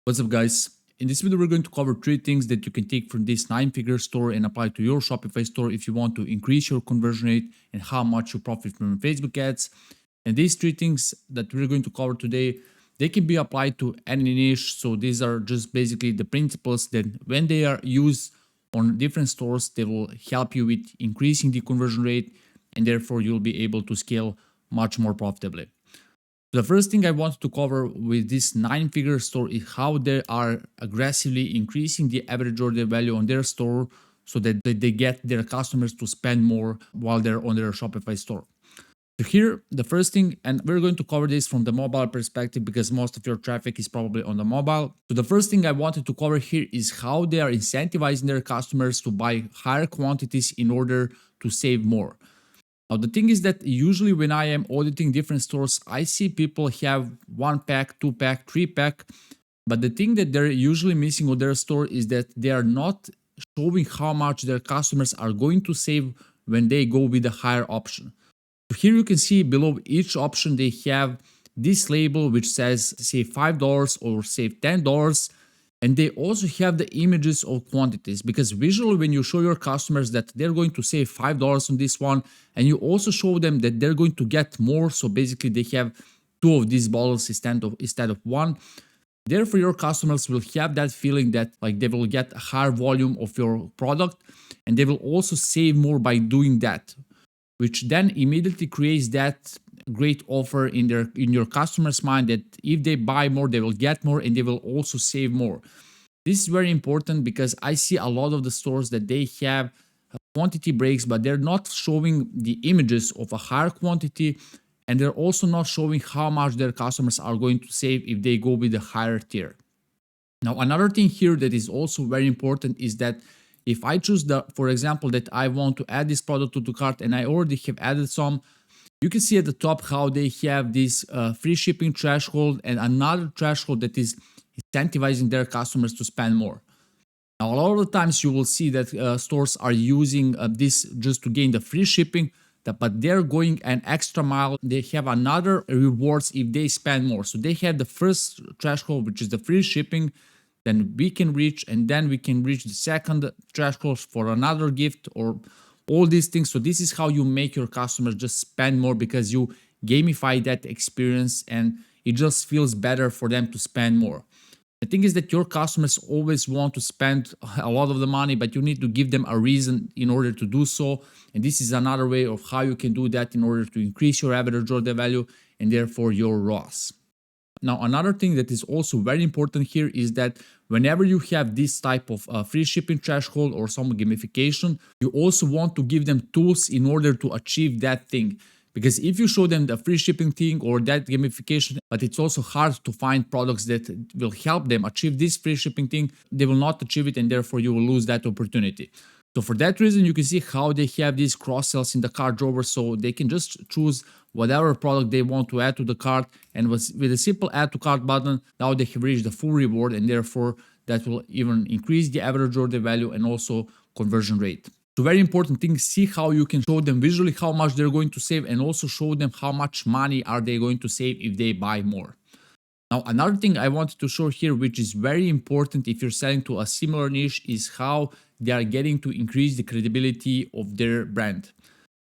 What's up, guys? In this video, we're going to cover 3 things that you can take from this 9-figure store and apply to your Shopify store if you want to increase your conversion rate and how much you profit from Facebook ads. And these 3 things that we're going to cover today, they can be applied to any niche. So these are just basically the principles that when they are used on different stores, they will help you with increasing the conversion rate, and therefore you'll be able to scale much more profitably. The first thing I want to cover with this 9-figure store is how they are aggressively increasing the average order value on their store so that they get their customers to spend more while they're on their Shopify store. So here, the first thing, and we're going to cover this from the mobile perspective because most of your traffic is probably on the mobile. So the first thing I wanted to cover here is how they are incentivizing their customers to buy higher quantities in order to save more. Now, the thing is that usually when I am auditing different stores, I see people have 1-pack, 2-pack, 3-pack. But the thing that they're usually missing on their store is that they are not showing how much their customers are going to save when they go with the higher option. So here you can see below each option, they have this label which says save $5 or save $10. And they also have the images of quantities, because visually when you show your customers that they're going to save $5 on this one, and you also show them that they're going to get more, so basically they have 2 of these bottles instead of 1. Therefore, your customers will have that feeling that like they will get a higher volume of your product, and they will also save more by doing that, which then immediately creates that great offer in your customers' mind that if they buy more, they will get more and they will also save more. This is very important because I see a lot of the stores that they have quantity breaks, but they're not showing the images of a higher quantity, and they're also not showing how much their customers are going to save if they go with the higher tier. Now, another thing here that is also very important is that if I choose for example, that I want to add this product to the cart and I already have added some, you can see at the top how they have this free shipping threshold and another threshold that is incentivizing their customers to spend more. Now, a lot of the times you will see that stores are using this just to gain the free shipping, but they're going an extra mile. They have another rewards if they spend more. So they have the first threshold, which is the free shipping, then we can reach, and then we can reach the second threshold for another gift or all these things. So this is how you make your customers just spend more, because you gamify that experience and it just feels better for them to spend more. The thing is that your customers always want to spend a lot of the money, but you need to give them a reason in order to do so. And this is another way of how you can do that in order to increase your average order value and therefore your ROAS. Now, another thing that is also very important here is that whenever you have this type of free shipping threshold or some gamification, you also want to give them tools in order to achieve that thing. Because if you show them the free shipping thing or that gamification, but it's also hard to find products that will help them achieve this free shipping thing, they will not achieve it and therefore you will lose that opportunity. So for that reason, you can see how they have these cross-sells in the cart drawer, so they can just choose whatever product they want to add to the cart, and with a simple add to cart button, now they have reached the full reward, and therefore that will even increase the average order value and also conversion rate. So very important thing, see how you can show them visually how much they're going to save and also show them how much money are they going to save if they buy more. Now, another thing I wanted to show here, which is very important if you're selling to a similar niche, is how they are getting to increase the credibility of their brand.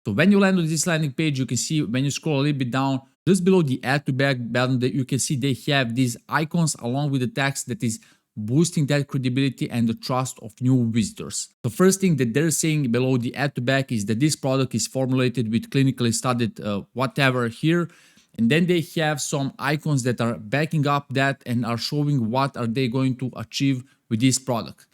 So when you land on this landing page, you can see when you scroll a little bit down, just below the add to bag button, that you can see they have these icons along with the text that is boosting that credibility and the trust of new visitors. The first thing that they're saying below the add to bag is that this product is formulated with clinically studied whatever here. And then they have some icons that are backing up that and are showing what are they going to achieve with this product.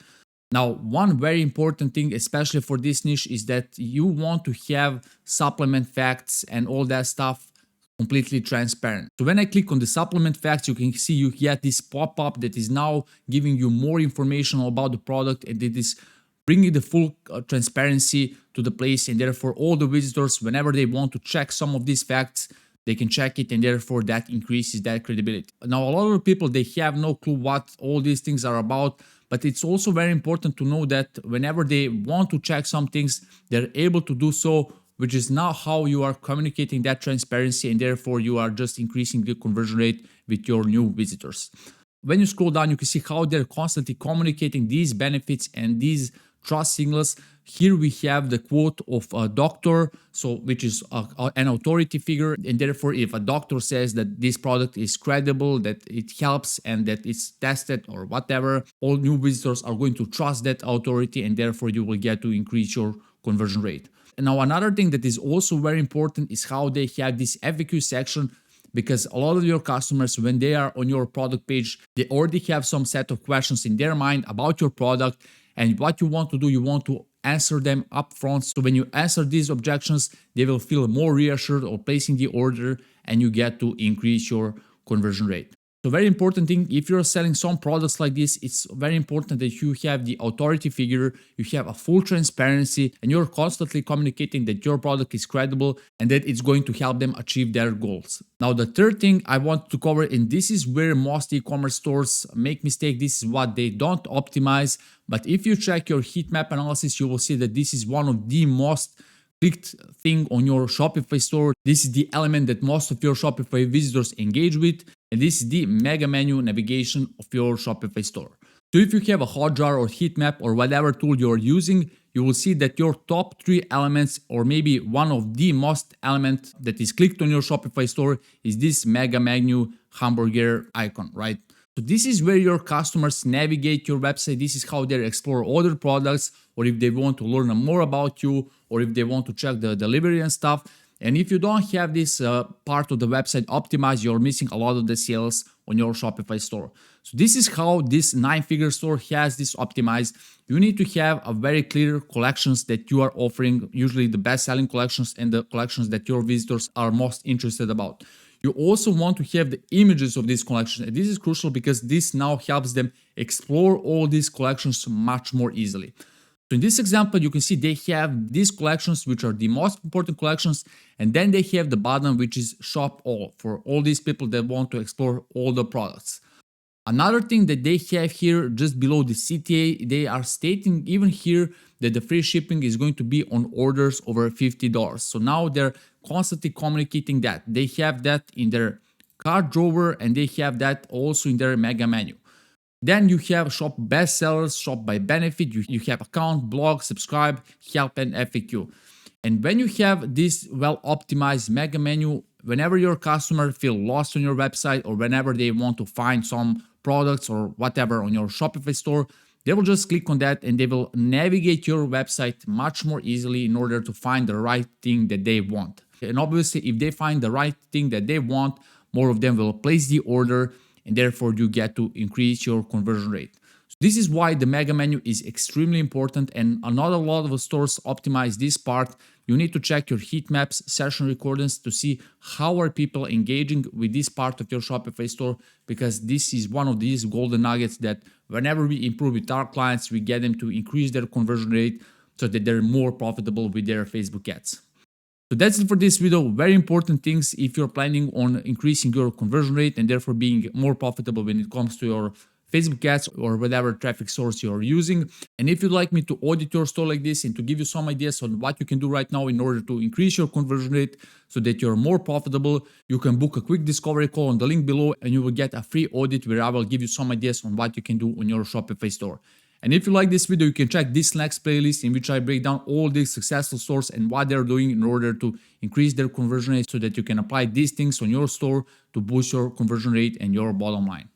Now, one very important thing, especially for this niche, is that you want to have supplement facts and all that stuff completely transparent. So when I click on the supplement facts, you can see you get this pop-up that is now giving you more information about the product, and it is bringing the full transparency to the place, and therefore all the visitors, whenever they want to check some of these facts, they can check it, and therefore that increases that credibility. Now, a lot of people, they have no clue what all these things are about, but it's also very important to know that whenever they want to check some things, they're able to do so, which is now how you are communicating that transparency, and therefore you are just increasing the conversion rate with your new visitors. when you scroll down, you can see how they're constantly communicating these benefits and these trust signals. Here we have the quote of a doctor, which is an authority figure, and therefore if a doctor says that this product is credible, that it helps and that it's tested or whatever, all new visitors are going to trust that authority, and therefore you will get to increase your conversion rate. And now another thing that is also very important is how they have this FAQ section, because a lot of your customers, when they are on your product page, they already have some set of questions in their mind about your product, and what you want to do, you want to answer them up front. So when you answer these objections, they will feel more reassured of placing the order, and you get to increase your conversion rate. So very important thing, if you're selling some products like this, it's very important that you have the authority figure, you have a full transparency, and you're constantly communicating that your product is credible and that it's going to help them achieve their goals. Now, the third thing I want to cover, and this is where most e-commerce stores make mistake, this is what they don't optimize. But if you check your heat map analysis, you will see that this is one of the most clicked thing on your Shopify store. This is the element that most of your Shopify visitors engage with, and this is the mega menu navigation of your Shopify store. So if you have a Hotjar or heat map or whatever tool you're using, you will see that your top 3 elements, or maybe one of the most element that is clicked on your Shopify store, is this mega menu hamburger icon, right? So this is where your customers navigate your website. This is how they explore other products, or if they want to learn more about you, or if they want to check the delivery and stuff. And if you don't have this part of the website optimized, you're missing a lot of the sales on your Shopify store. So this is how this 9-figure store has this optimized. You need to have a very clear collections that you are offering, usually the best-selling collections and the collections that your visitors are most interested about. You also want to have the images of these collections, and this is crucial because this now helps them explore all these collections much more easily. So in this example, you can see they have these collections, which are the most important collections, and then they have the button, which is Shop All, for all these people that want to explore all the products. Another thing that they have here, just below the CTA, they are stating even here that the free shipping is going to be on orders over $50. So now they're constantly communicating that. They have that in their cart drawer, and they have that also in their mega menu. Then you have shop bestsellers, shop by benefit, you have account, blog, subscribe, help, and FAQ. And when you have this well-optimized mega menu, whenever your customer feel lost on your website, or whenever they want to find some products or whatever on your Shopify store, they will just click on that and they will navigate your website much more easily in order to find the right thing that they want. And obviously, if they find the right thing that they want, more of them will place the order, and therefore you get to increase your conversion rate. So this is why the mega menu is extremely important, and not a lot of stores optimize this part. You need to check your heat maps, session recordings to see how are people engaging with this part of your Shopify store, because this is one of these golden nuggets that whenever we improve with our clients, we get them to increase their conversion rate so that they're more profitable with their Facebook ads. So that's it for this video. Very important things if you're planning on increasing your conversion rate and therefore being more profitable when it comes to your Facebook ads or whatever traffic source you're using. And if you'd like me to audit your store like this and to give you some ideas on what you can do right now in order to increase your conversion rate so that you're more profitable, you can book a quick discovery call on the link below, and you will get a free audit where I will give you some ideas on what you can do on your Shopify store. And if you like this video, you can check this next playlist in which I break down all these successful stores and what they're doing in order to increase their conversion rate so that you can apply these things on your store to boost your conversion rate and your bottom line.